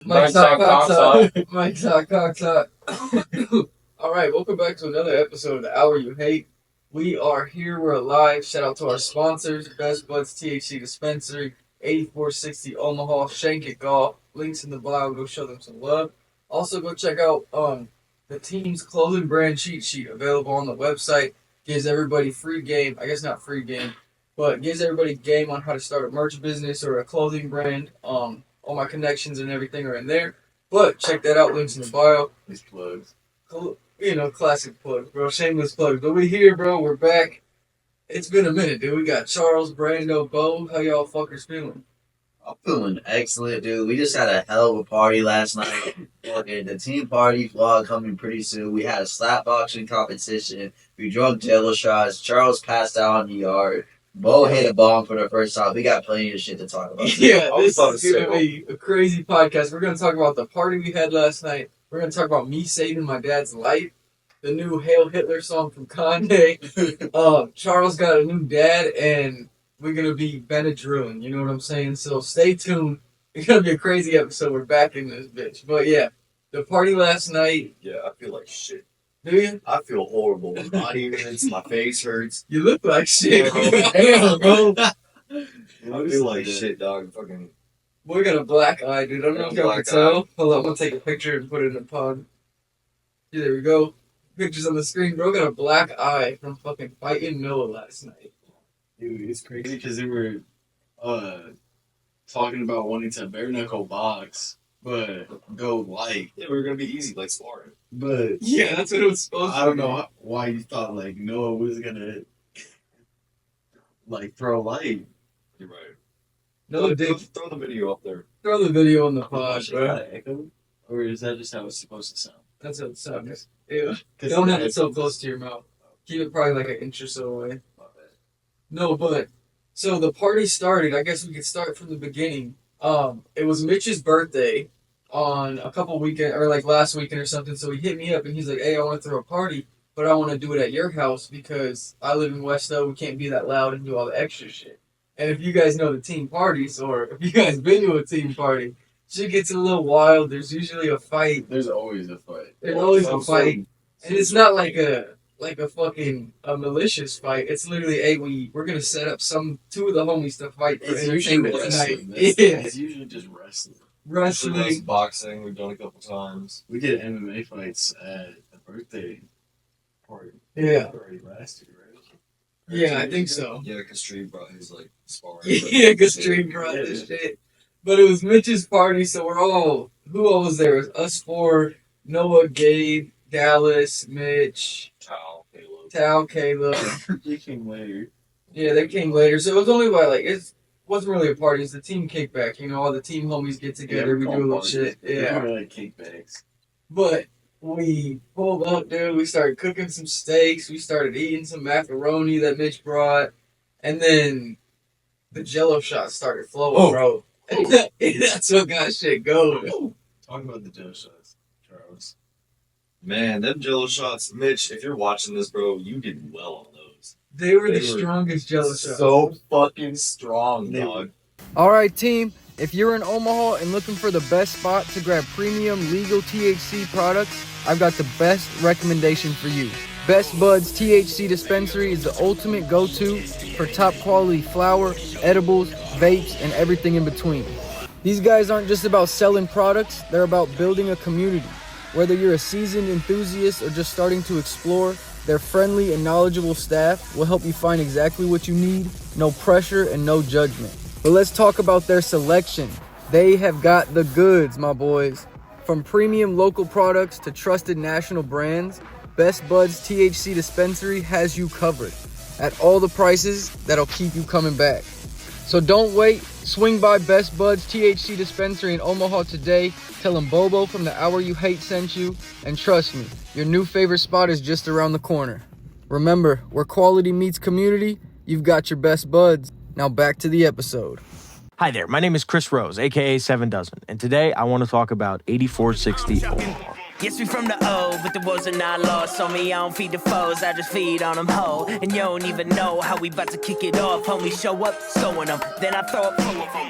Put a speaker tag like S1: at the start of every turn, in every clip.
S1: Mike's hot, cock's hot. Mike's hot, cock's hot. Alright, welcome back to another episode of The Hour You Hate. We are here, we're alive. Shout out to our sponsors, Best Buds THC Dispensary, 8460 Omaha, Shank It Golf. Links in the bio, go show them some love. Also, go check out the team's clothing brand cheat sheet available on the website. Gives everybody free game, I guess not free game, but gives everybody game on how to start a merch business or a clothing brand. All my connections and everything are in there. But check that out, links in the bio.
S2: These plugs.
S1: You know, classic plugs, bro. Shameless plugs. But we here, bro. We're back. It's been a minute, dude. We got Charles, Brando, Bo. How y'all fuckers feeling?
S3: I'm feeling excellent, dude. We just had a hell of a party last night. Okay, the team party vlog coming pretty soon. We had a slap boxing competition. We drunk Jello shots. Charles passed out in the yard. Bo hit a bomb for the first time. We got plenty of shit to talk about.
S1: Yeah, this is going to be a crazy podcast. We're going to talk about the party we had last night. We're going to talk about me saving my dad's life. The new Hail Hitler song from Kanye. Charles got a new dad, and we're going to be Benadryl. You know what I'm saying? So stay tuned. It's going to be a crazy episode. We're back in this bitch. But yeah, the party last night.
S2: Yeah, I feel like shit.
S1: Do you?
S2: I feel horrible. My body hurts. My face hurts.
S1: You look like shit. Damn, bro.
S2: I feel like shit, dog. Fucking.
S1: We got a black eye, dude. I don't know if y'all can tell. Hold on, I'm gonna take a picture and put it in the pod. Yeah, there we go. Pictures on the screen. Bro got a black eye from fucking fighting Noah last night.
S4: Dude, it's crazy because they were talking about wanting to bare knuckle box, but go light.
S2: Yeah, we were gonna be easy, like sparring.
S4: But
S1: Yeah, that's what it was supposed to be.
S4: I don't know why you thought like Noah was gonna like throw light.
S2: You're right.
S1: Noah did
S2: Throw the video up there.
S1: throw the video on the pod, bro.
S4: Echo? Or is that just how it's supposed to sound?
S1: That's how it sounds. Ew. Don't have it so close to your mouth. Keep it probably like an inch or so away. No, but so the party started. I guess we could start from the beginning. It was Mitch's birthday on a couple weekend or like last weekend or something. So he hit me up and he's like, "Hey, I want to throw a party, but I want to do it at your house because I live in Westo. We can't be that loud and do all the extra shit." And if you guys know the team parties, or if you guys been to a team party, shit gets a little wild. There's usually a fight.
S4: There's always a fight.
S1: There's always a fight, and it's not like a fucking malicious fight. It's literally, hey, we're gonna set up two of the homies to fight for
S4: It's usually
S1: entertainment tonight.
S4: wrestling. It's usually just wrestling.
S1: Wrestling.
S2: Boxing, we've done a couple times.
S4: We did MMA fights at the birthday party.
S1: Yeah.
S4: Already last year, right?
S1: Yeah, I think so.
S2: Yeah, because Street brought his like sparring.
S1: Yeah, because Stream brought this shit. But it was Mitch's party, so who all was there? It was us four, Noah, Gabe, Dallas, Mitch, Tal, Caleb.
S4: They came later.
S1: Yeah, they came later. So it was only it wasn't really a party. It's the team kickback. You know, all the team homies get together. We do a little shit. Yeah.
S4: We were like cake bags.
S1: But we pulled up, dude. We started cooking some steaks. We started eating some macaroni that Mitch brought. And then the Jello shots started flowing, bro. That's what got shit going.
S4: Talk about the Jello shots, Charles.
S2: Man, them Jello shots, Mitch. If you're watching this, bro, you did well on those.
S1: They were the strongest Jello shots.
S2: So fucking strong, dog.
S1: All right, team. If you're in Omaha and looking for the best spot to grab premium legal THC products, I've got the best recommendation for you. Best Buds THC Dispensary is the ultimate go-to for top quality flower, edibles, vapes, and everything in between. These guys aren't just about selling products, they're about building a community. Whether you're a seasoned enthusiast or just starting to explore, their friendly and knowledgeable staff will help you find exactly what you need, no pressure and no judgment. But let's talk about their selection. They have got the goods, my boys. From premium local products to trusted national brands, Best Buds THC Dispensary has you covered at all the prices that'll keep you coming back. So don't wait. Swing by Best Buds THC Dispensary in Omaha today. Tell them Bobo from The Hour You Hate sent you. And trust me, your new favorite spot is just around the corner. Remember, where quality meets community, you've got your Best Buds. Now back to the episode.
S5: Hi there, my name is Chris Rose, aka 7 Dozen, and today I want to talk about 8460 Omaha.
S6: Yes, we from the O, but the woes are not lost on me. I don't feed the foes, I just feed on them whole. And you don't even know how we about to kick it off. Homie, show up, sowing them, then I throw up.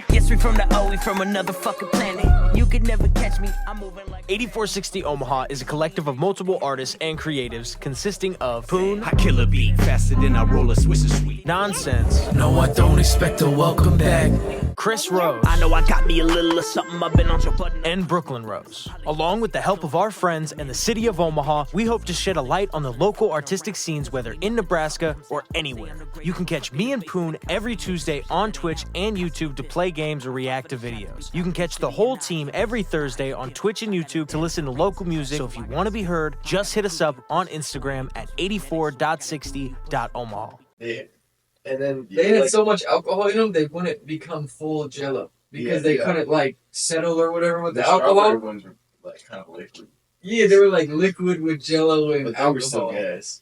S6: Yes, we from the O, we from another fucking planet. You could never catch me. I'm moving like
S5: 8460 Omaha is a collective of multiple artists and creatives consisting of Poon,
S7: I kill a beat faster than I roll a Swiss sweet.
S5: Nonsense,
S7: No, I don't expect a welcome back.
S5: Chris Rose,
S6: I know I got me a little of something. I've been on your button.
S5: and Brooklyn Rose. Along with the help of our friends and the city of Omaha, we hope to shed a light on the local artistic scenes, whether in Nebraska or anywhere. You can catch me and Poon every Tuesday on Twitch and YouTube to play games or react to videos. You can catch the whole team every Thursday on Twitch and YouTube to listen to local music. So if you want to be heard, just hit us up on Instagram at 84.60.omaha.
S4: Yeah.
S1: And then they had so much alcohol in them, they wouldn't become full Jello because they couldn't like settle or whatever with the
S4: strawberry
S1: alcohol.
S4: ones were like kind of liquid.
S1: Yeah, they were like liquid with Jello and
S4: But they were still
S1: alcohol.
S4: gas.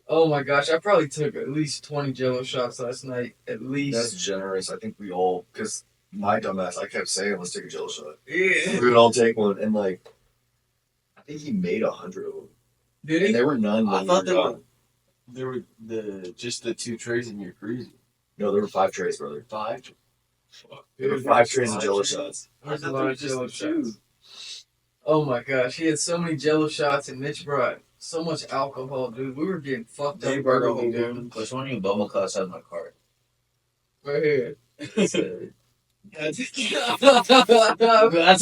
S1: Oh my gosh, I probably took at least 20 Jello shots last night. At least.
S2: That's generous. I think we all, because my dumbass, I kept saying, let's take a Jello shot.
S1: Yeah.
S2: We would all take one, and like, I think he made 100 of them.
S1: Did
S2: And
S1: he?
S2: there were none.
S4: I
S2: when
S4: thought
S2: we
S4: they
S2: were
S4: were
S2: gone.
S4: there were just the 2 trays in your freezer.
S2: No, there were 5 trays, brother.
S4: 5.
S2: There were 5 trays of Jello shots.
S1: There's a
S4: I thought
S1: lot
S4: they
S1: of
S4: were just
S1: Jello
S4: the 2.
S1: shots. Oh my gosh, he had so many Jello shots, and Mitch brought so much alcohol, dude. We were getting fucked
S4: They
S1: up
S4: brought a
S1: early,
S4: whole
S1: dude.
S3: Which one of you bubble cuts out of my cart?
S1: Right here.
S3: That's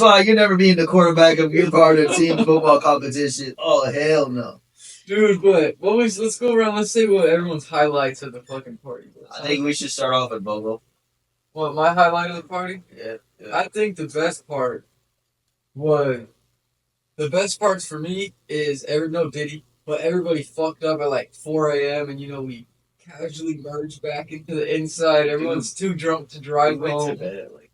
S3: why you never be in the quarterback of your part of the team football competition. Oh hell no!
S1: Dude, but what was? Let's go around. Let's say what everyone's highlights of the fucking party was.
S3: I think we should start off with Bobo.
S1: What my highlight of the party?
S3: Yeah.
S1: I think the best part was the best parts for me is no Diddy, but everybody fucked up at like 4 a.m. and we casually merged back into the inside. Everyone's too drunk to
S4: I
S1: drive
S4: went to
S1: home.
S4: bed at like.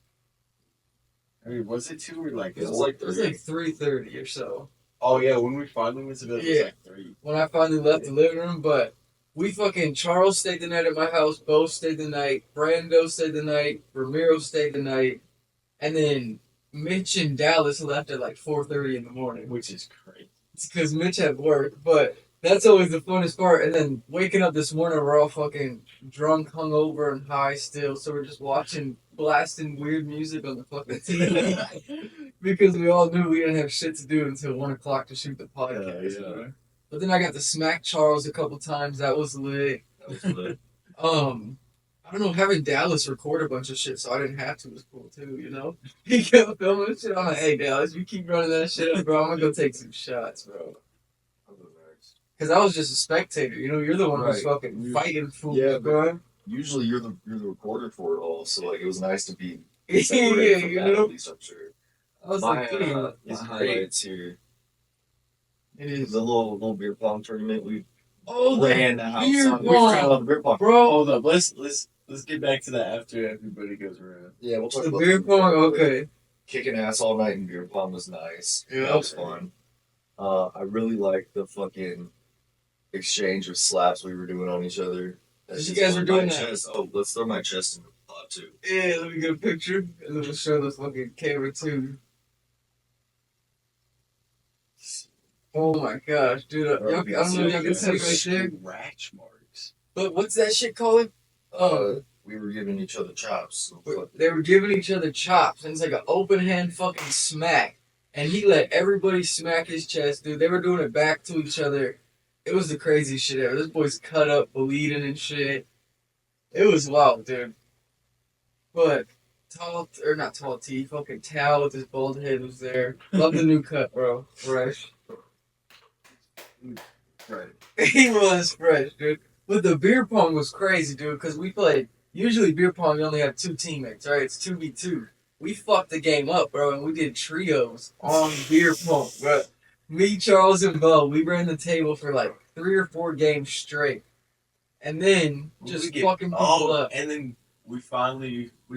S4: I mean, was it 2 or like?
S2: It was like
S1: It was like 3:30 or so
S4: Oh yeah, when we finally went to bed, it was like 3.
S1: when I finally left the living room. But we fucking Charles stayed the night at my house. Bo stayed the night. Brando stayed the night. Ramiro stayed the night, and then Mitch and Dallas left at like 4:30 in the morning.
S4: Which is crazy.
S1: It's because Mitch had work, but that's always the funnest part. And then waking up this morning, we're all fucking drunk, hungover, and high still. So we're just blasting weird music on the fucking TV because we all knew we didn't have shit to do until 1 o'clock to shoot the podcast.
S2: Yeah.
S1: Bro. But then I got to smack Charles a couple times. That was lit.
S2: That was lit.
S1: I don't know, having Dallas record a bunch of shit so I didn't have to was cool too, He kept filming shit. I'm like, hey Dallas, you keep running that shit up, bro. I'm gonna go take some shots, bro. Because I was just a spectator, you're the one who's
S2: Right.
S1: fucking fighting fools,
S2: Yeah,
S1: bro.
S2: Usually you're the recorder for it all, so like it was nice to be
S1: Yeah,
S2: separated from that, at least I'm sure.
S1: I was
S2: My,
S1: like, dude,
S2: my highlights here.
S1: it is.
S2: The little beer pong tournament we
S1: Oh,
S2: ran the house
S1: beer
S2: on. We ran
S1: pong,
S2: on the beer pong.
S1: bro.
S4: Hold up, let's get back to that after everybody goes around.
S2: Yeah, we'll talk
S1: The
S2: about
S1: beer pong, okay.
S2: Kicking ass all night in beer pong was nice.
S1: Yeah.
S2: That was fun. I really liked the fucking exchange of slaps we were doing on each other. That's
S1: You
S2: just
S1: guys
S2: fun.
S1: were doing
S2: My
S1: that?
S2: chest. Oh, let's throw my chest in the pot too.
S1: Yeah, let me get a picture, and then we'll show this fucking camera too. Oh my gosh, dude! I don't know if y'all can see right there,
S4: Scratch marks.
S1: but what's that shit called?
S2: We were giving each other chops.
S1: They were giving each other chops, and it's like an open hand fucking smack. And he let everybody smack his chest, dude. They were doing it back to each other. It was the craziest shit ever. This boy's cut up, bleeding and shit. It was wild, dude. But not tall T, fucking Tal with his bald head was there. Love the new cut, bro. Fresh.
S2: Right.
S1: He was fresh, dude. But the beer pong was crazy, dude, because we played. Usually beer pong, you only have 2 teammates, right? It's 2v2. We fucked the game up, bro, and we did trios on beer pong, bro. Me, Charles, and Bo, we ran the table for like 3 or 4 games straight. And then just fucking people up.
S4: And then we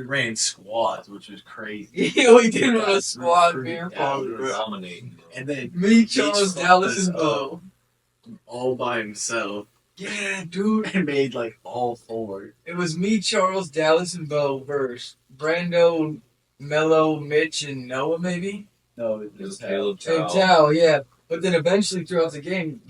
S4: ran squads, which was crazy.
S1: Yeah, we did run a squad beer pong,
S2: We were
S1: bro.
S2: dominating.
S4: And then
S1: Me, Charles,
S4: fucked
S1: Dallas,
S4: us
S1: and Bo.
S4: all by himself
S1: Yeah, dude.
S4: and made like all 4.
S1: It was me, Charles, Dallas, and Bo versus Brando, Mello, Mitch, and Noah, maybe?
S4: No,
S2: It was Caleb
S1: And
S2: Tao.
S1: Tao, yeah. But then eventually throughout the game,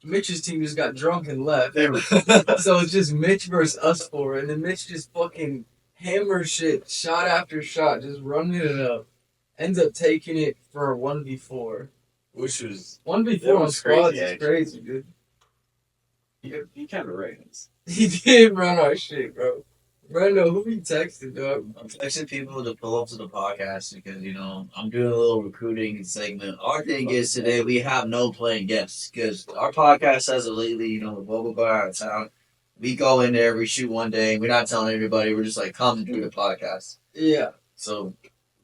S1: Mitch's team just got drunk and left.
S4: they were
S1: So it's just Mitch versus us 4. And then Mitch just fucking hammer shit, shot after shot, just running it up. ends up taking it for a 1v4.
S4: Which was
S1: 1v4 on
S4: was
S1: squads
S4: crazy,
S1: is
S4: actually.
S1: crazy, dude.
S4: he kind of rains.
S1: He did run our shit, bro. Brando, who you texted, dog?
S3: I'm texting people to pull up to the podcast because, you know, I'm doing a little recruiting segment. Our thing is today we have no playing guests because our podcast says it lately, you know, we'll go out of town. We go in there, we shoot one day, we're not telling everybody, we're just like, come and do the podcast.
S1: Yeah.
S3: So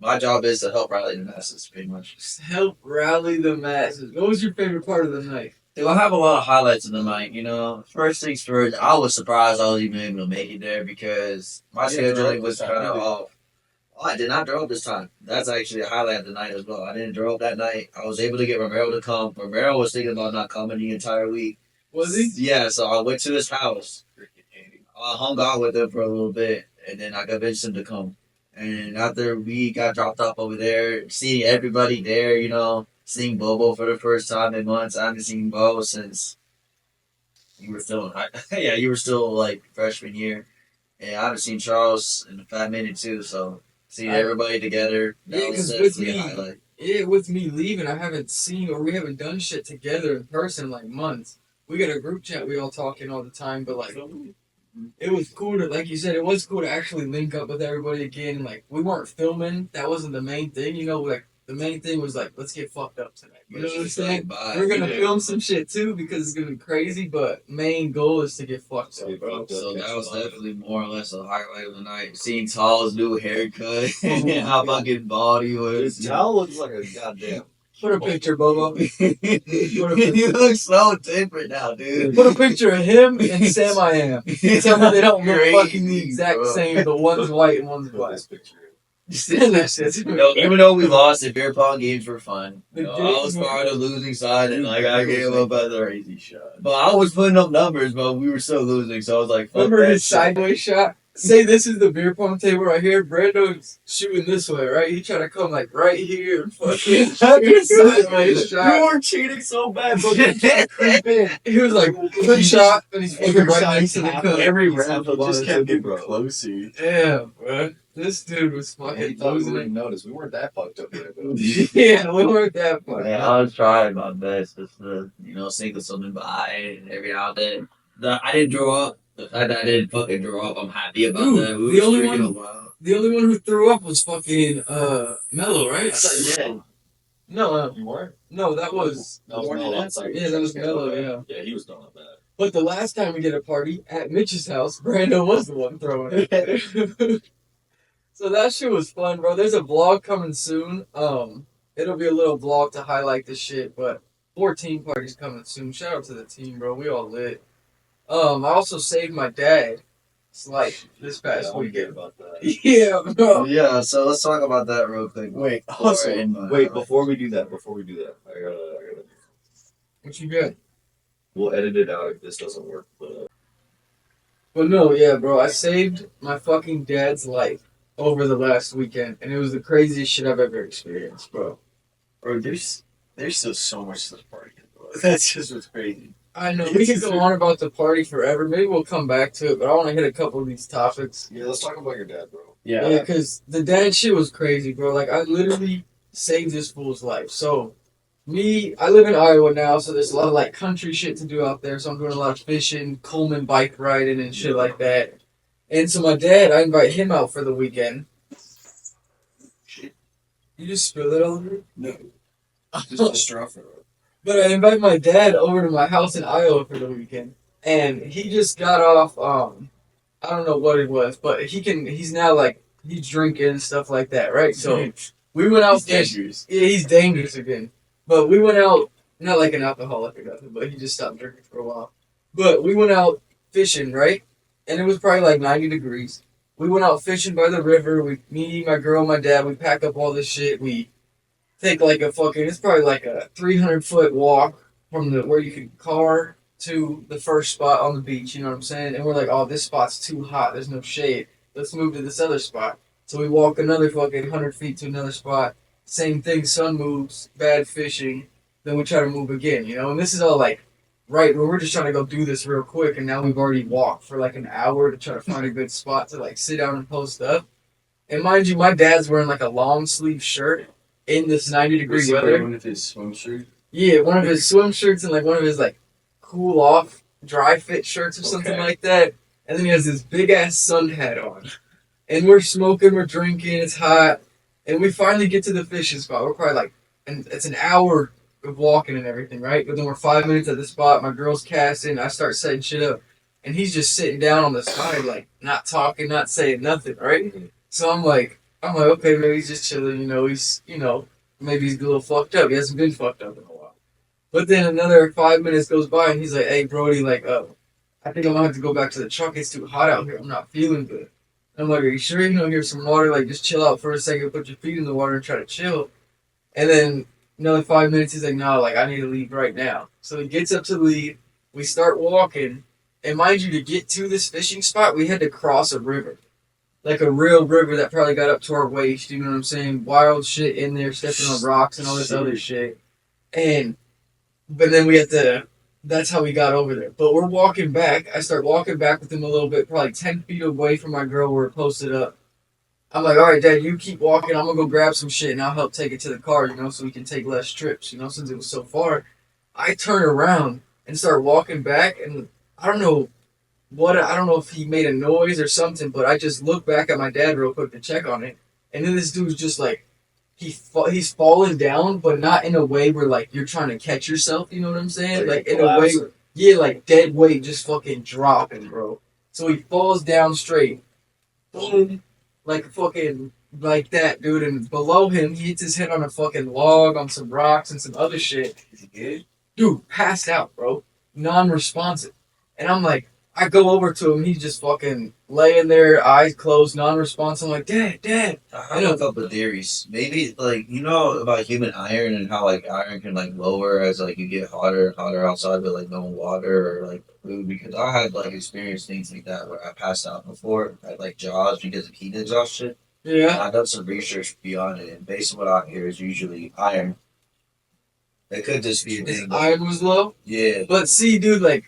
S3: my job is to help rally the masses, pretty much.
S1: Just help rally the masses. What was your favorite part of the night?
S3: Dude, I have a lot of highlights in the night, you know. First things first, I was surprised I was even able to make it there because my scheduling was kind of off. Oh, I did not draw up this time. That's actually a highlight of the night as well. I didn't draw up that night. I was able to get Romero to come. Romero was thinking about not coming the entire week.
S1: Was he?
S3: Yeah, so I went to his house. I hung out with him for a little bit, and then I convinced him to come. And after we got dropped off over there, seeing everybody there, you know, seeing Bobo for the first time in months. I haven't seen Bo since you were still you were still like freshman year. And I haven't seen Charles in a fat minute too, so seeing everybody together, that
S1: Yeah,
S3: was
S1: 'cause with
S3: definitely a
S1: me-
S3: highlight.
S1: Yeah, with me leaving, I haven't seen or we haven't done shit together in person in like months. We got a group chat, we all talking all the time, but like it was cool to, like you said, it was cool to actually link up with everybody again. And like we weren't filming, that wasn't the main thing, you know. Like the main thing was like, let's get fucked up tonight. You know what I'm saying? We're gonna film some shit too because it's gonna be crazy, but main goal is to get fucked up, bro.
S3: So that was definitely more or less a highlight of the night. Seeing Tall's new haircut and how fucking bald he was.
S2: His towel looks like a goddamn.
S1: Put a picture, Bobo.
S3: He looks so different now, dude.
S1: Put a picture of him and Sam I Am. Tell me they don't look
S3: Crazy,
S1: fucking the exact
S3: bro.
S1: same, but one's white and one's
S2: Put
S1: black.
S2: this picture in.
S1: Send that shit to me.
S3: No, even though we lost, the beer pong games were fun.
S1: The
S3: You know, I was
S1: games
S3: part of the losing side, and like I gave up at the
S4: crazy shot.
S3: But I was putting up numbers, but we were still losing, so I was like, fuck
S1: Remember
S3: that
S1: his
S3: shit.
S1: sideways shot? Say this is the beer pong table right here. Brando's shooting this way, right? He tried to come like right here and fucking sideways shot.
S2: You were cheating so bad, bro. You tried to creep in.
S1: He was like, good shot, and he's fucking right next to the cup.
S4: Every
S2: He's
S4: round
S2: a lot
S4: just
S2: of
S4: kept getting
S2: bro.
S4: closer.
S1: Damn, bro. This dude was
S2: He
S1: fucking
S2: thought we
S1: losing
S2: wouldn't
S1: it.
S2: notice. We weren't that fucked up yet, though.
S1: Yeah, we weren't that far.
S3: Man, I was trying my best just to, you know, single something by and every now and then. I didn't draw up. The fact that I didn't fucking draw up, I'm happy about
S1: Dude,
S3: that. We
S1: the
S3: were
S1: only
S3: streaking
S1: one-
S3: a while.
S1: The only one who threw up was fucking Mello, right? No,
S2: You weren't?
S1: no, that was
S2: That was Mel outside.
S1: Yeah, that was Mello, yeah.
S2: Yeah, he was throwing up bad.
S1: But the last time we did a party at Mitch's house, Brando was the one throwing it. So that shit was fun, bro. There's a vlog coming soon. It'll be a little vlog to highlight this shit, but 14 parties coming soon. Shout out to the team, bro. We all lit. I also saved my dad's life this past
S2: Yeah, we get
S1: weekend.
S2: about that.
S1: Yeah, bro.
S3: Yeah, so let's talk about that real quick.
S2: Wait,
S3: Before I end my
S2: wait,
S3: highlight.
S2: before we do that, I gotta.
S1: What you got?
S2: We'll edit it out if this doesn't work, but
S1: But no, yeah, bro. I saved my fucking dad's life over the last weekend, and it was the craziest shit I've ever experienced, bro.
S4: Bro, there's still so much to the party. Bro. That's just what's crazy.
S1: I know we could go on about the party forever. Maybe we'll come back to it, but I want to hit a couple of these topics.
S2: yeah, let's talk about your dad, bro.
S1: Yeah, because the dad shit was crazy, bro. Like, I literally saved this fool's life. So, I live in Iowa now, so there's a lot of, like, country shit to do out there. So I'm doing a lot of fishing, Coleman bike riding, and shit like that. And so my dad, I invite him out for the weekend.
S2: Shit.
S1: You just spilled it all over me?
S2: No. Just a straw for it.
S1: But I invite my dad over to my house in Iowa for the weekend, and he just got off. I don't know what it was, but he's now like he's drinking and stuff like that, right? So we went out fishing.
S4: dangerous.
S1: Yeah, he's dangerous again. But we went out, not like an alcoholic or nothing, but he just stopped drinking for a while. But we went out fishing, right? And it was probably like 90 degrees. We went out fishing by the river. Me, my girl, my dad. We pack up all this shit. We take like it's probably like a 300-foot walk from where you can car to the first spot on the beach, you know what I'm saying? And we're like, oh, this spot's too hot, there's no shade. Let's move to this other spot. So we walk another fucking 100 feet to another spot. Same thing, sun moves, bad fishing. Then we try to move again, you know? And this is all like, right, where we're just trying to go do this real quick, and now we've already walked for like an hour to try to find a good spot to like sit down and post up. And mind you, my dad's wearing like a long sleeve shirt. in this 90-degree
S2: Was he
S1: weather.
S2: wearing one of his swim shirts?
S1: Yeah, one of his swim shirts and like one of his like cool off dry fit shirts or something
S2: Okay.
S1: like that. And then he has this big ass sun hat on. And we're smoking, we're drinking, it's hot. And we finally get to the fishing spot. We're probably like, and it's an hour of walking and everything, right? But then we're 5 minutes at the spot. My girl's casting. I start setting shit up. And he's just sitting down on the side, like, not talking, not saying nothing, right? So I'm like, okay, maybe he's just chilling, maybe he's a little fucked up. He hasn't been fucked up in a while. But then another 5 minutes goes by, and he's like, hey, Brody, like, I think I'm gonna have to go back to the truck. It's too hot out here. I'm not feeling good. I'm like, are you sure? Here's some water. Like, just chill out for a second, put your feet in the water and try to chill. And then another 5 minutes, he's like, no, like, I need to leave right now. So he gets up to leave. We start walking. And mind you, to get to this fishing spot, we had to cross a river. Like a real river that probably got up to our waist, you know what I'm saying? Wild shit in there, stepping on rocks and all this other shit. But then we had to, that's how we got over there. But we're walking back. I start walking back with him a little bit, probably 10 feet away from my girl where we're posted up. I'm like, all right, Dad, you keep walking. I'm going to go grab some shit and I'll help take it to the car, so we can take less trips, since it was so far. I turn around and start walking back, and I don't know if he made a noise or something, but I just look back at my dad real quick to check on it. And then this dude's just like, he's falling down, but not in a way where like you're trying to catch yourself, you know what I'm saying? Like in a way, yeah, like dead weight just fucking dropping, bro. So he falls down straight. Boom. Like fucking, like that, dude. And below him, he hits his head on a fucking log, on some rocks and some other shit.
S2: Is he good?
S1: Dude, passed out, bro. Non-responsive. And I'm like, I go over to him, he's just fucking laying there, eyes closed, non-responsive. I'm like, Dad.
S3: I have a couple of theories. Maybe, like, about human iron and how, like, iron can, like, lower as, like, you get hotter and hotter outside with, like, no water or, like, food. Because I had, like, experienced things like that where I passed out before at, like, jobs because of heat exhaustion.
S1: Yeah.
S3: And I've done some research beyond it, and based on what I hear is usually iron. It could just be a
S1: His
S3: thing.
S1: iron was low?
S3: Yeah.
S1: But see, dude, like,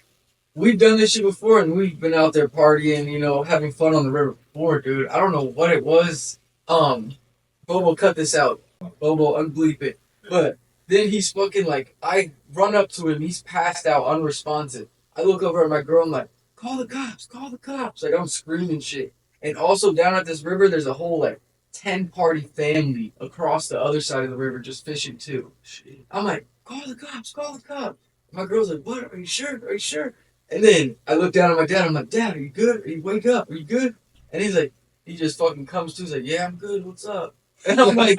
S1: we've done this shit before, and we've been out there partying, having fun on the river before, dude. I don't know what it was. Bobo, cut this out. Bobo, unbleep it. But then he's fucking like, I run up to him, he's passed out, unresponsive. I look over at my girl, I'm like, call the cops. Like, I'm screaming shit. And also down at this river, there's a whole, like, 10-party family across the other side of the river just fishing too. I'm like, call the cops. My girl's like, what? Are you sure? And then I look down at my dad. I'm like, Dad, are you good? Are you wake up? Are you good? And he's like, he just fucking comes to. He's like, yeah, I'm good. What's up? And I'm like,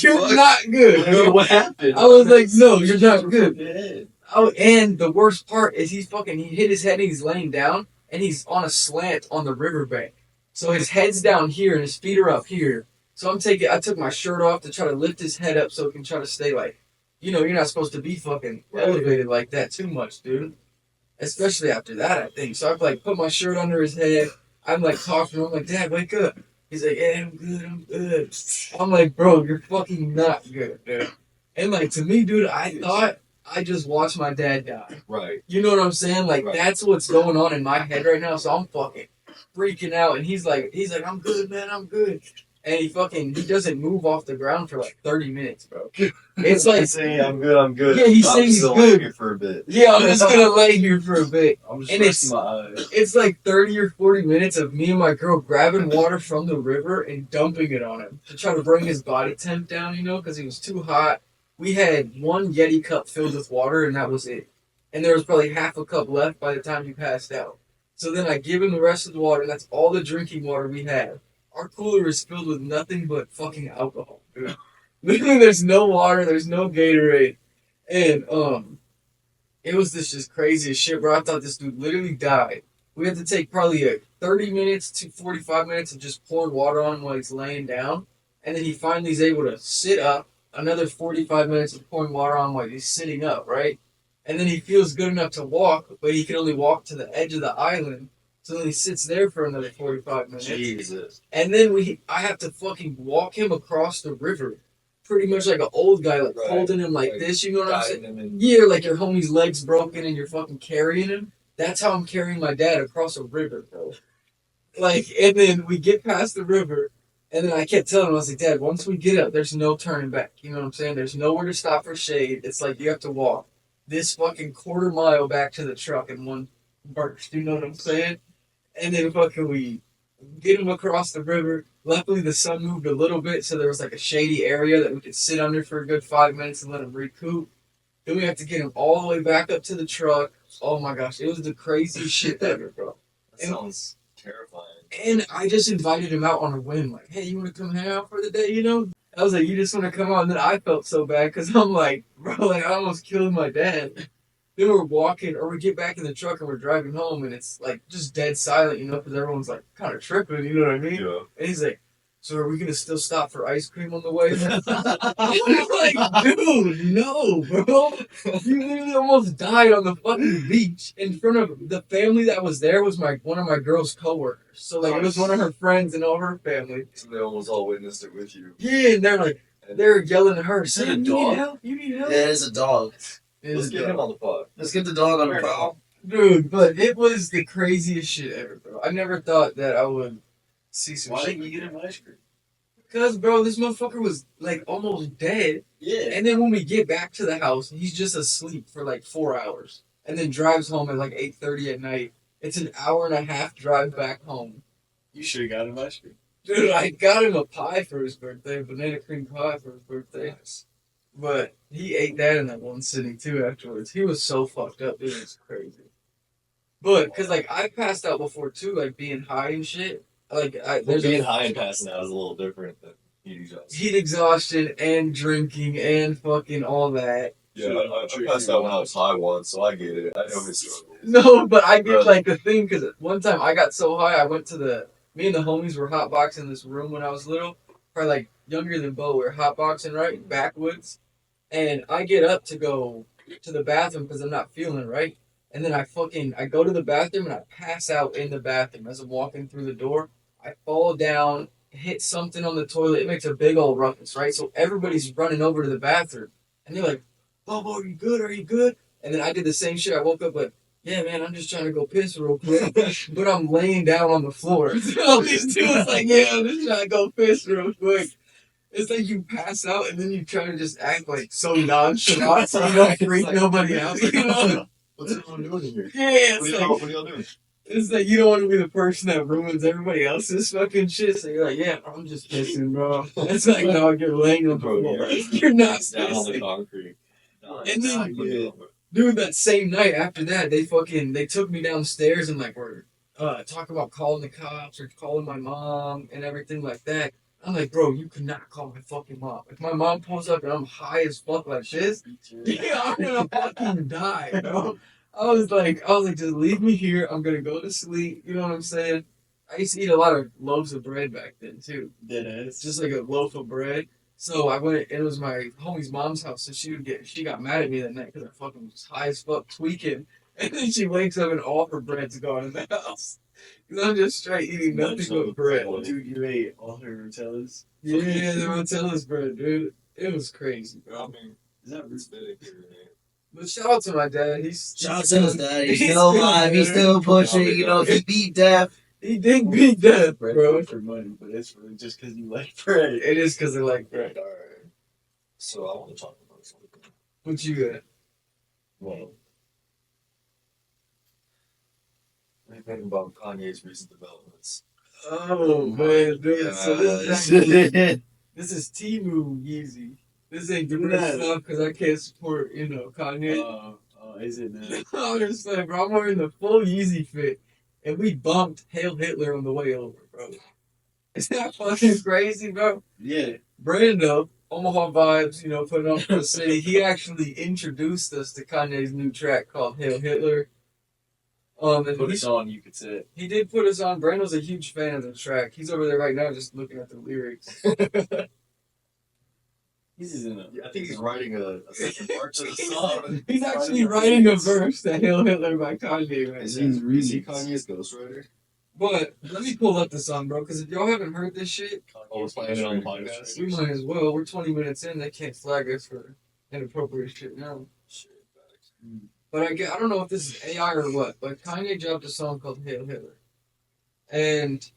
S1: you're not good. Bro.
S2: What happened?
S1: I was like, no, you're not good. Oh, and the worst part is he hit his head and he's laying down and he's on a slant on the riverbank. So his head's down here and his feet are up here. So I took my shirt off to try to lift his head up so he can try to stay like, you're not supposed to be fucking elevated like that too much, dude. Especially after that, I think. So I like put my shirt under his head. I'm like talking to him, I'm like, Dad, wake up. He's like, yeah, I'm good. I'm like, bro, you're fucking not good, dude. And like, to me, dude, I thought I just watched my dad die.
S2: Right.
S1: You know what I'm saying? Like,
S2: Right.
S1: That's what's going on in my head right now. So I'm fucking freaking out. And he's like, I'm good, man, I'm good. And he doesn't move off the ground for like 30 minutes, bro. It's like,
S2: He's saying, I'm good.
S1: Yeah, he's saying he's
S2: still
S1: good.
S2: here for a bit.
S1: yeah, I'm just gonna lay here for a bit.
S2: I'm just
S1: And
S2: resting my eyes.
S1: It's like 30 or 40 minutes of me and my girl grabbing water from the river and dumping it on him to try to bring his body temp down, because he was too hot. We had one Yeti cup filled with water, and that was it. And there was probably half a cup left by the time he passed out. So then I give him the rest of the water, and that's all the drinking water we had. Our cooler is filled with nothing but fucking alcohol, dude. Literally, there's no water, there's no Gatorade. And, it was this just crazy as shit, bro. I thought this dude literally died. We had to take probably 30 minutes to 45 minutes of just pouring water on him while he's laying down. And then he finally is able to sit up. Another 45 minutes of pouring water on while he's sitting up, right? And then he feels good enough to walk, but he can only walk to the edge of the island. So then he sits there for another 45 minutes.
S2: Jesus.
S1: And then I have to fucking walk him across the river. Pretty much like an old guy, like
S2: Right.
S1: holding him like
S2: Like,
S1: this, you know what I'm saying?
S2: Guiding him and-
S1: Yeah, like your homie's leg's broken and you're fucking carrying him. That's how I'm carrying my dad across a river, bro. Like, and then we get past the river, And then I kept telling him, I was like, Dad, once we get up, there's no turning back. You know what I'm saying? There's nowhere to stop for shade. It's like you have to walk this fucking quarter mile back to the truck in one burst. You know what I'm saying? And then fucking we get him across the river. Luckily, the sun moved a little bit, so there was like a shady area that we could sit under for a good 5 minutes and let him recoup. Then we have to get him all the way back up to the truck. Oh my gosh, it was the craziest shit ever, bro.
S2: That sounds terrifying.
S1: And I just invited him out on a whim, like, hey, you want to come hang out for the day, you know? I was like, you just want to come out? And then I felt so bad because I'm like, bro, like, I almost killed my dad. Then we're walking, or we get back in the truck and we're driving home, and it's like just dead silent, you know, because everyone's like kind of tripping, you know what I mean?
S2: Yeah.
S1: And he's like, so are we going to still stop for ice cream on the way? I'm like, dude, no, bro. You literally almost died on the fucking beach in front of the family that was there was one of my girl's coworkers. So like it was one of her friends and all her family.
S2: So they almost all witnessed it with you.
S1: Yeah, and they're yelling at her,
S2: Is it a
S1: saying, you
S2: dog?
S1: need help? You need help?
S3: Yeah, it's a dog.
S2: Let's get him on the pod.
S3: Let's get the dog on the pod.
S1: Dude, but it was the craziest shit ever, bro. I never thought that I would see some
S4: Why
S1: shit.
S4: didn't you get him ice cream?
S1: Because, bro, this motherfucker was like almost dead.
S4: Yeah.
S1: And then when we get back to the house, he's just asleep for like 4 hours. And then drives home at like 8:30 at night. It's an hour and a half drive back home.
S4: You should have got him ice cream.
S1: Dude, I got him a pie for his birthday, banana cream pie for his birthday. But he ate that in that one sitting too afterwards. He was so fucked up, it was crazy. But, because like, I passed out before too, like being high and shit. Like,
S2: Well, being high and passing out is a little different than heat exhaustion.
S1: heat exhaustion and drinking and fucking all that.
S2: Yeah, I passed out when I was high once, so I get it. I know his struggle.
S1: No, but I get like the thing, because one time I got so high, I went to me and the homies were hotboxing this room when I was little. Probably like younger than Bo, we were hotboxing, right? Backwoods. And I get up to go to the bathroom because I'm not feeling it, right? And then I go to the bathroom and I pass out in the bathroom as I'm walking through the door. I fall down, hit something on the toilet. It makes a big old ruckus, right? So everybody's running over to the bathroom. And they're like, Bobo, are you good? Are you good? And then I did the same shit. I woke up like, yeah, man, I'm just trying to go piss real quick. But I'm laying down on the floor. So these dudes like, yeah, I'm just trying to go piss real quick. It's like you pass out and then you try to just act like so nonchalant so you don't freak nobody out. You know?
S2: What's everyone doing here?
S1: Yeah,
S2: What are y'all doing?
S1: it's like you don't want to be the person that ruins everybody else's fucking shit. So you're like, yeah, I'm just pissing, bro. It's like, no, you're laying on the floor. You're not
S2: Down on the
S1: pissing.
S2: concrete.
S1: And then, dude, that same night after that, they took me downstairs and like were talking about calling the cops or calling my mom and everything like that. I'm like, bro, you cannot call my fucking mom. If my mom pulls up and I'm high as fuck like this, yeah, I'm gonna fucking die, bro. I was like, just leave me here. I'm gonna go to sleep. You know what I'm saying? I used to eat a lot of loaves of bread back then too.
S4: It's
S1: Just like a loaf of bread. So I went, and it was my homie's mom's house, so she got mad at me that night because I fucking was high as fuck tweaking. And then she wakes up and all her bread's gone in the house. Because I'm just straight eating nothing but bread.
S4: Dude, you ate all her Rotellas?
S1: Yeah, the Rotella's bread, dude. It was crazy, bro.
S2: I mean,
S4: Is that
S2: respect here, man.
S1: But shout out to my dad.
S3: Shout out to his dad. He's still alive. He's still pushing. You know, he beat death.
S1: He did beat death,
S4: bread
S1: bro.
S4: for money, but it's really just because you like bread.
S1: It is because I like bread.
S2: Alright. So I want to talk about something.
S1: What you got?
S2: Well, what do you think about Kanye's recent developments?
S1: Oh, man, dude. So this is Temu Yeezy. This ain't giving us stuff because I can't support, Kanye.
S4: Is it now?
S1: I'm just saying, bro, I'm wearing the full Yeezy fit, and we bumped Hail Hitler on the way over, bro. Is that fucking crazy, bro?
S4: Yeah.
S1: Brando, Omaha Vibes, putting on for the city, he actually introduced us to Kanye's new track called Hail Hitler. And
S4: Put us on, you could say.
S1: he did put us on. Brando's a huge fan of the track. He's over there right now just looking at the lyrics.
S4: He's in a...
S2: I think he's writing a second part to the song.
S1: He's actually writing a verse to Hail Hitler by Kanye right
S2: Is
S1: now.
S2: he Kanye's ghostwriter?
S1: But let me pull up the song, bro, because if y'all haven't heard this shit,
S2: Oh, we're playing it on the podcast.
S1: we might as well. We're 20 minutes in. They can't flag us for inappropriate shit now.
S2: Shit, facts.
S1: But I don't know if this is AI or what, but Kanye dropped a song called Hail Hitler. And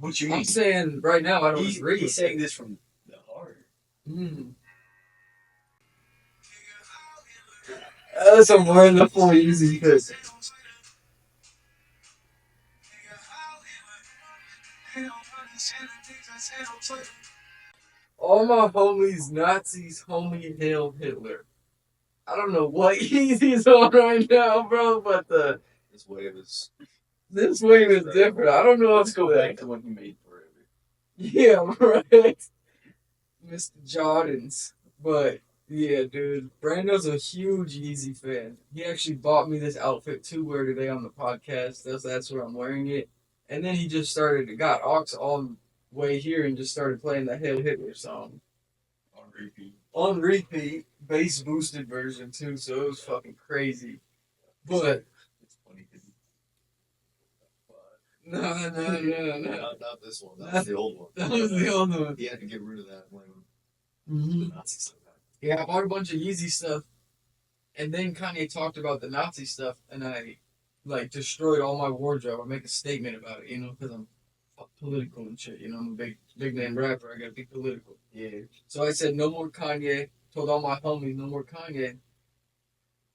S4: What you mean?
S1: I'm saying right now I don't
S4: He's
S1: agree with
S4: saying
S1: it.
S4: this from the heart.
S1: Mm. That's a wonderful easy pick. All my homies, Nazis, homie, hail Hitler. I don't know what Yeezy's on right now, bro, but
S2: This wave is.
S1: this wave is different. I don't know
S4: Let's
S1: if
S4: go back to when he made forever.
S1: Yeah, right. Mr. Jordans. But yeah, dude, Brando's a huge Yeezy fan. He actually bought me this outfit to wear today on the podcast. That's where I'm wearing it. And then he just got Aux all the way here and just started playing the Hail Hitler song.
S4: On repeat.
S1: On repeat, bass boosted version too, so it was fucking crazy. But
S2: It's funny. 'Cause
S1: no.
S2: Not this one. That was the old one.
S1: That was the old one.
S2: He had to get rid of that when
S1: Mm-hmm.
S2: the Nazis took that.
S1: Yeah, I bought a bunch of Yeezy stuff, and then Kanye talked about the Nazi stuff, and I like destroyed all my wardrobe. I make a statement about it, because I'm political and shit. I'm a big name rapper. I gotta be political.
S4: Yeah.
S1: So I said no more Kanye. Told all my homies no more Kanye.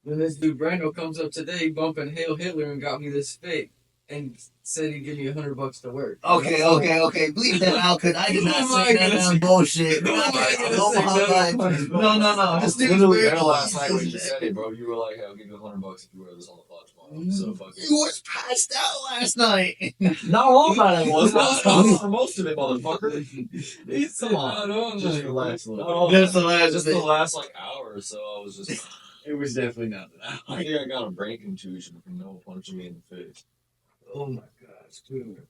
S1: Then this dude Brando comes up today bumping Hail Hitler and got me this fit and said he'd give me $100 to work.
S3: Okay. Bleep that out, because I did not
S1: Who am I
S3: say that
S1: gonna
S3: on
S1: say?
S3: bullshit.
S1: Who am I gonna
S3: Omaha
S1: say
S3: vibes.
S1: nothing?
S3: No. This dude's
S2: Literally
S3: weird.
S2: there last night when you said it, bro. You were like, "Hey, I'll give you $100 if you wear this on the pod tomorrow." So fucking.
S3: You was passed out last night.
S2: Not all that I was. I was for most of it, motherfucker.
S1: He's
S2: Come on. Just relax a little.
S3: Just the last
S2: Just
S3: bit.
S2: the last hour or so. I was just.
S4: It was definitely not that.
S2: I think I got a brain contusion from Noah punching me in the face.
S1: Oh my gosh, dude.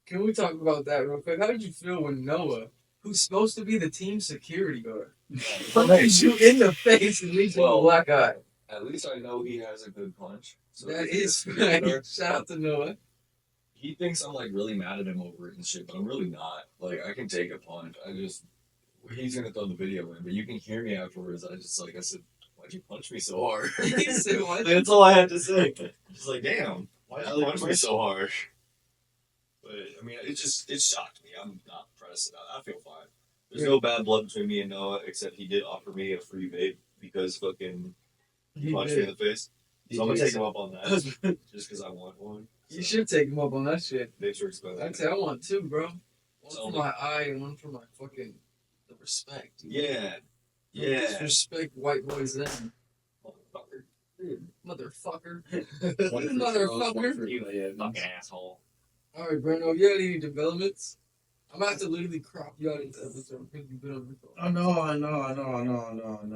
S1: Can we talk about that real quick? How did you feel when Noah, who's supposed to be the team security guard, punched you in the face and leaves you a black eye?
S2: At least I know he has a good punch. So
S1: That
S2: he's
S1: is
S2: a good
S1: right.
S2: guard.
S1: Shout out to Noah.
S2: He thinks I'm really mad at him over it and shit, but I'm really not. I can take a punch. He's gonna throw the video in, but you can hear me afterwards. I said, why'd you punch me so hard?
S1: He said, what?
S2: That's all I had to say. Just damn, why'd you punch me so hard? But I mean, it shocked me. I'm not pressed. I feel fine. There's no bad blood between me and Noah, except he did offer me a free vape because fucking he punched me in the face. So I'm gonna take him up on that, just because I want one.
S1: You should take him up on that shit.
S2: Vapes are expensive.
S1: I'd say I want two, bro. One
S2: So
S1: for my eye and one for my fucking the respect.
S2: Yeah.
S1: Disrespect white boys then.
S2: Motherfucker.
S1: Motherfucker.
S2: You fucking asshole.
S1: Alright, Brando, you got any developments? I'm about to literally crop you out into episode because you've been on your phone.
S4: I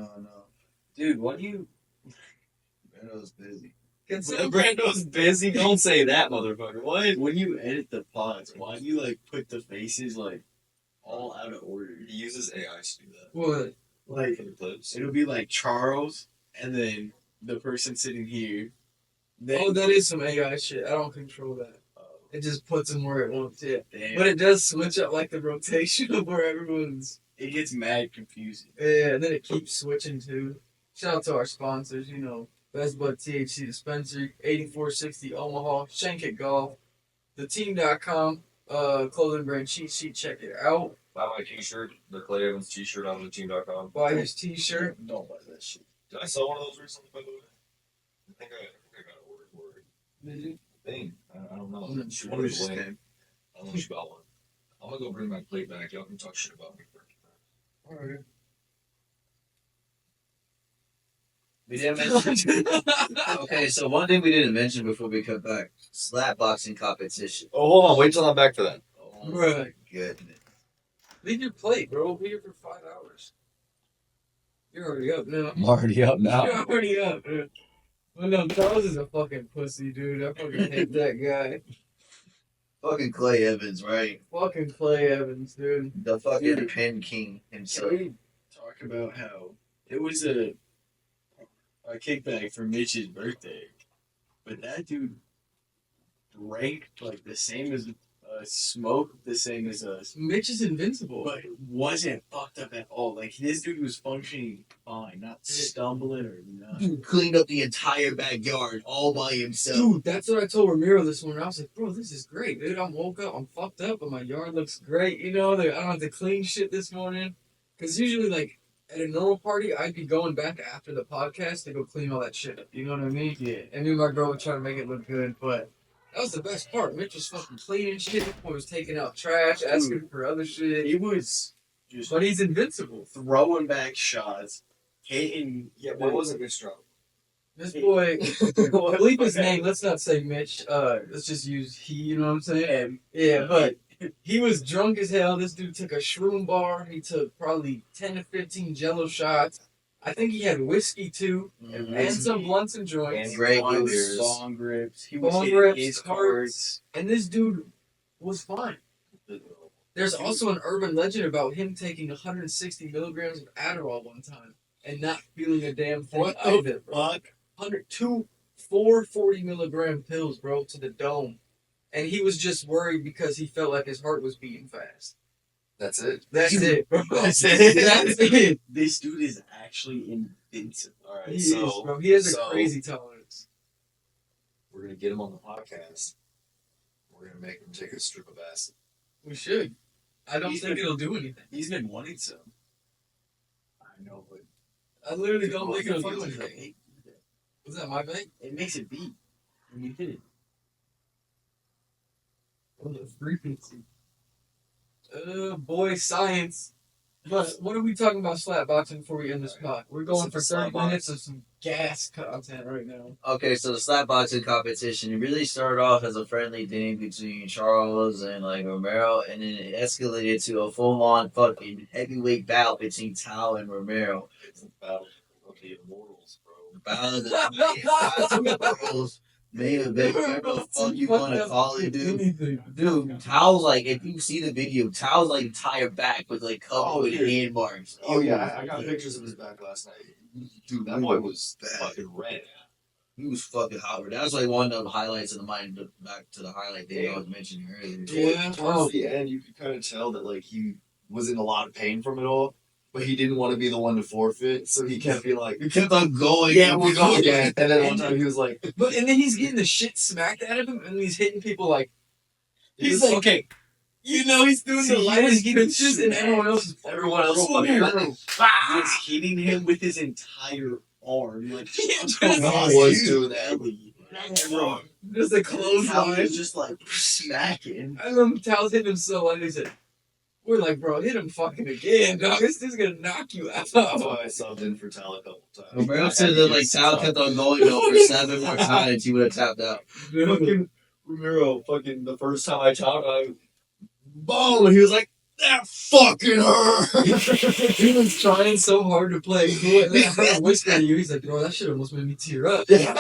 S4: know. Dude, what do you... Brando's busy.
S2: Brando's busy. Don't say that, motherfucker. What?
S4: When you edit the pods, why do you put the faces all out of order?
S2: He uses AI to do that.
S1: What?
S2: For the clips.
S4: It'll be Charles, and then the person sitting here. Then,
S1: Oh, that is some AI shit. I don't control that. It just puts them where it wants it.
S4: damn,
S1: But it does switch up the rotation of where everyone's.
S4: it gets mad confusing.
S1: Yeah, and then it keeps switching too. Shout out to our sponsors, Best Bud THC Dispensary, 8460 Omaha, Shank It Golf, theteam.com, clothing brand cheat sheet, check it out.
S2: Buy my t-shirt, the Clay Evans t-shirt on theteam.com.
S1: Buy his t-shirt.
S4: Don't buy that shit.
S2: Did I sell one of those recently, by the way? I think I got a word for it.
S1: Did you?
S2: Thing. I don't know.
S1: Mm,
S2: She
S4: What
S2: wanted
S4: was
S2: to
S4: his
S2: win.
S4: name?
S2: I don't know if she got one. I'm gonna go bring my plate back. Y'all can talk shit about me for
S1: Alright.
S3: We didn't mention. Okay, so one thing we didn't mention before we cut back: slap boxing competition.
S2: Oh, hold on. Wait till I'm back for that.
S3: Oh
S1: Right.
S3: my goodness.
S1: Leave your plate, bro. We'll be here for 5 hours. You're already up now.
S2: I'm already up
S1: You're already up, dude. Well, no, Charles is a fucking pussy, dude. I fucking hate that guy.
S3: Fucking Clay Evans, right?
S1: Fucking Clay Evans, dude.
S3: The fucking
S4: Yeah.
S3: pin king
S4: Can
S3: himself.
S4: we talk about how it was a kickback for Mitch's birthday, but that dude drank the same as smoked the same as us,
S1: Mitch is invincible.
S4: but wasn't fucked up at all. Like this dude was functioning fine, not stumbling or nothing.
S3: Dude cleaned up the entire backyard all by himself.
S1: Dude, that's what I told Ramiro this morning. I was like, bro, this is great, dude. I woke up, I'm fucked up, but my yard looks great. You know, like, I don't have to clean shit this morning. Because usually, like, at a normal party, I'd be going back after the podcast to go clean all that shit up. You know what I mean?
S4: Yeah.
S1: And me and my girl would try to make it look good, but that was the best part. Mitch was fucking cleaning shit. Boy was taking out trash, asking for other shit.
S4: He was just
S1: But he's invincible.
S4: throwing back shots, hitting.
S2: Yeah, but it wasn't Mitch Stroud.
S1: This boy, bleep his name. Let's not say Mitch. Let's just use he. You know what I'm saying? Yeah, but he was drunk as hell. This dude took a shroom bar. He took probably 10 to 15 Jello shots. I think he had whiskey too, and some blunts and joints.
S3: And regulars.
S4: Bong grips. He was
S1: Bong
S4: hitting
S1: grips,
S4: his
S1: carts.
S4: cards.
S1: And this dude was fine. There's also an urban legend about him taking 160 milligrams of Adderall one time and not feeling a damn thing
S2: What
S1: out of
S2: the
S1: it, bro.
S2: fuck?
S1: 440 milligram pills, bro, to the dome. And he was just worried because he felt like his heart was beating fast.
S2: That's it.
S1: That's it, bro.
S2: That's it.
S1: That's it.
S4: This dude is actually invincible.
S2: All right,
S1: He is,
S2: so
S1: bro. He has a
S2: so
S1: crazy tolerance.
S2: we're gonna get him on the podcast. We're gonna make him take a strip of acid.
S1: We should. I don't
S4: He's
S1: think
S4: been-
S1: it'll do anything.
S4: He's been wanting some. I know, but
S1: I literally don't think it'll
S4: What the
S1: do
S4: fuck
S1: anything. Was that my bag?
S4: it makes it beat when you hit it.
S1: Oh, the frequency. Boy, science. But what are we talking about slapboxing before we end this pod? We're going for 30 minutes of some gas content right now.
S3: Okay, so the slap boxing competition, it really started off as a friendly thing between Charles and like Romero, and then it escalated to a full-on fucking heavyweight battle between Tao and Romero.
S2: It's the battle of the immortals, bro.
S3: Battle of the Immortals, main event, whatever the fuck you want to call it, dude.
S1: Anything.
S3: Dude, Tao's like, if you see the video, Tao's like entire back was like covered with hand marks.
S2: Oh yeah, I got pictures of his back last night. Dude, that boy was fucking red.
S3: He was fucking hot. That was like one of the highlights of the mind. Back to the highlight thing I was mentioning earlier.
S1: Yeah.
S2: Towards the end, you could kind of tell that like he was in a lot of pain from it all, but he didn't want to be the one to forfeit, so he kept being like,
S3: He kept on going.
S2: "Yeah, we're going again." And then one time he was like,
S1: But and then he's getting the shit smacked out of him, and he's hitting people like
S2: "He's
S1: like,
S2: okay."
S1: you know, he's doing
S4: See,
S1: the
S4: he
S1: lightest
S4: was getting
S1: pitches, and everyone else is
S2: Everyone else
S1: fucking
S2: fucking
S1: hurt.
S4: He was hitting him with his entire arm. Like,
S2: No one was doing that.
S4: Bro,
S1: Just a
S4: Tao
S1: clothesline.
S4: was just like smacking.
S1: I remember Tal's hitting him so hard, he said, we're like, bro, hit him fucking again, dog. This dude's gonna knock you out.
S2: That's why I subbed in for Tal a couple times.
S3: Romero said that like Tao kept on going though for 7 more times. He would have tapped out.
S2: Fucking Ramiro, fucking the first time I talked, boom, and he was like, "That fucking hurt."
S1: He was trying so hard to play cool, and then I heard him whisper to you, he's like, bro, that shit almost made me tear up.
S2: Yeah.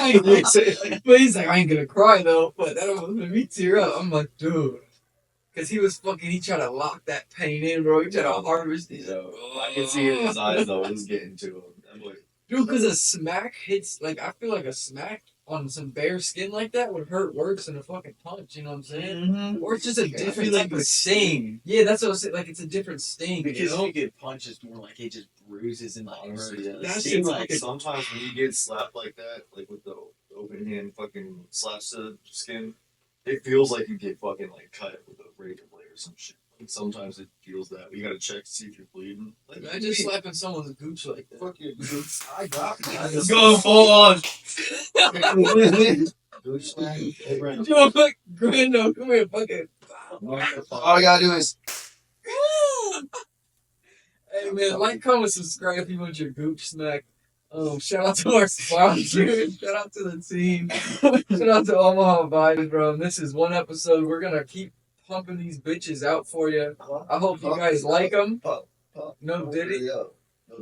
S1: But he's like, I ain't gonna cry though, but that almost made me tear up. I'm like, dude. Cause he was fucking, he tried to lock that pain in, bro. He tried to harvest it.
S2: I can see it in his eyes though. It was getting to him. I'm like,
S1: Dude, cause a smack hits, like, I feel like a smack on some bare skin like that would hurt worse than a fucking punch, you know what I'm saying? Or it's just a different
S4: feel
S1: type
S4: like
S1: of
S4: the
S1: sting. Yeah, that's what I was saying, like, it's a different sting,
S4: Because
S1: you know?
S4: you get punched, more like it just bruises and like
S2: honestly,
S4: hurts.
S2: yeah.
S1: That
S2: It
S1: shit's
S2: like
S1: fucking-
S2: sometimes when you get slapped like that, like with the open hand fucking slaps to the skin, it feels like you get fucking like cut with a razor blade or some shit. Like sometimes it feels that. You gotta check to see if you're bleeding. Like
S1: Imagine slapping someone's gooch like that.
S2: fuck you, dude. I got
S3: Let's go full on.
S2: Gooch smack. Hey, Brandon.
S1: You want fuck Grando, come here, fucking.
S3: All I gotta do is.
S1: Hey man, like, comment, subscribe if you want your gooch smack. Shout out to our sponsors. Shout out to the team. Shout out to Omaha Vibes, bro. And this is one episode. We're gonna keep pumping these bitches out for you. I hope you guys like them. No Diddy.
S3: No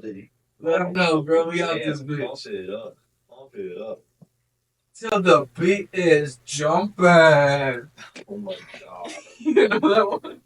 S3: Diddy.
S1: Let them know, bro. We out this
S2: Pump
S1: bitch.
S2: it up. Pump it up.
S1: Till the beat is jumping.
S2: Oh my god.
S1: You know that one?